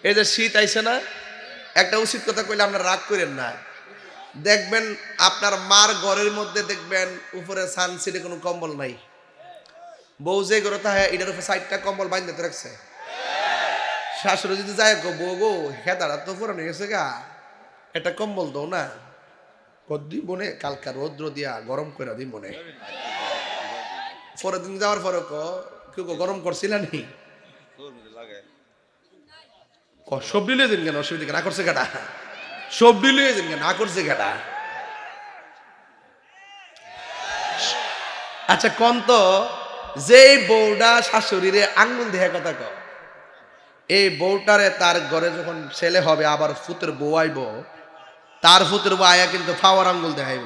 এই যে শীত আইছে না, একটা উচিত কথা কইলে আপনারা রাগ করেন না। দেখবেন আপনার মার ঘরের মধ্যে দেখবেন উপরে সানসিটে কোনো কম্বল নাই, বউ যে ঘরে তাহে এটার উপরে 4টা কম্বল বাঁধতে রাখছে। শাশুড়ি যদি যায় বউ গো হেদারা তো পুরানো গেছে গা, একটা কম্বল দাও না। কদ্দি মনে কালকা রৌদ্র দিয়া গরম করে দিই মনে। পরের দিন যাওয়ার পরে কেউ গরম করছিল নি, সবজি লিয়ে দিন কেন, অসুবিধা না করছে কেটা, সবজি লিয়ে দিন কেন না করছে কেটা। আচ্ছা কোন তো যে বউটা শাশুড়িরে আঙ্গুল দেহে কথা কও, এই বউটারে তার ঘরে যখন ছেলে হবে আবার ফুতের বউ আইব, তার ফুতের বউ আয়া কিন্তু ফাওয়ার আঙ্গুল দেখাইব।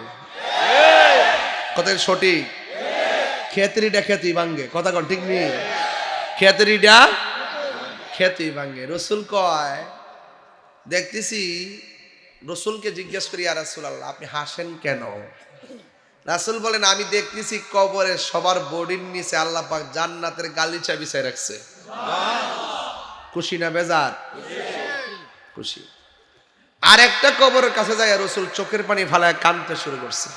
কথা সঠিক? খেতরিটা খেতি ভাঙ্গে, কথা কন ঠিক নেই? খেতরিটা খেতি ভাঙ্গে। রসুল কয় দেখতেছি, রসুলকে জিজ্ঞেস করি আর রাসূলুল্লাহ আপনি হাসেন কেন? রাসূল বলেন আমি দেখতেছি কবরে সবার বডির নিচে আল্লাহ পাক জান্নাতের গালিচা বিছায় রাখছে। খুশি না বেজার? খুশি। আর একটা কবরের কাছে যায় রসুল চোখের পানি ফালায় কাঁদতে শুরু করছে।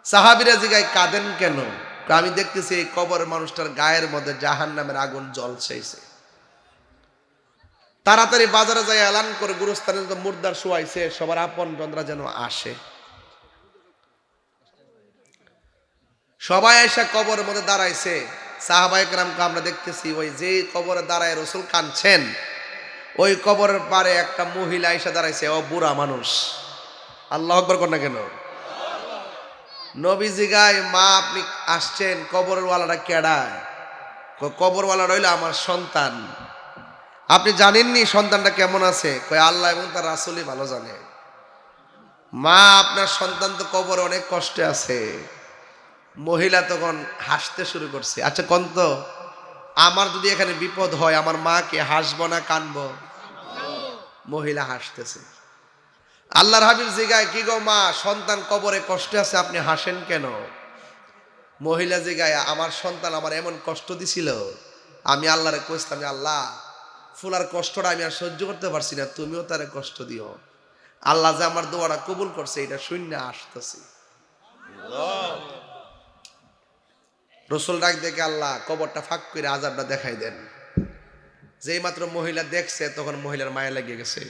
সাহাবীরা জিগায় কাঁদেন কেন? আমি দেখতেছি এই কবরের মানুষটার গায়ের মধ্যে জাহান্নামের আগুন জ্বলছেইছে। তাড়াতাড়ি বাজারে যায় এলান করে গুরুস্থানে যত মুর্দার শোয়াইছে সবার আপন জনরা যেন আসে। সবাই এসে কবরের মধ্যে দাঁড়াইছে। সাহাবায়ে কেরামকে আমরা দেখতেছি ওই যে কবরে দাঁড়ায় রসুল কাঁদছেন, ওই কবরের পারে একটা মহিলা এসে দাঁড়াইছে, ও বুড়া মানুষ। আল্লাহু আকবার কর না কেন? নবীজি গায় মা আপনি আসছেন, কবরের ওয়ালাটা কেডা? কবরওয়ালা রইল আমার সন্তান। আপনি জানেননি সন্তানটা কেমন আছে? কয় আল্লাহ এবং তার রাসূলই ভালো জানে। মা আপনার সন্তান তো কবরে অনেক কষ্টে আছে। মহিলা তখন হাসতে শুরু করছে। আচ্ছা কোন তো আমার যদি এখানে বিপদ হয় আমার মা কে হাসবো না কানবো? মহিলা হাসতেছে। আল্লাহর হাবিব জিগায় কি গো মা সন্তান কবরে কষ্টে আছে আপনি হাসেন কেন? মহিলা জিগায় আমার সন্তান আমার এমন কষ্ট দিছিল, আমি আল্লাহরে কইতাম আল্লাহ ফুলার কষ্টটা আমি আর সহ্য করতে পারছি না, তুমিও তারে কষ্ট দিও। আল্লাহ যে আমার দোয়াটা কবুল করছে এটা শূন্য আসতেছি। রসুল ডাক দেখে আল্লাহ কবরটা ফাঁক করে আযাবটা দেখাই দেন। যেই মাত্র মহিলা দেখছে তখন মহিলার মায়া লেগে গেছে।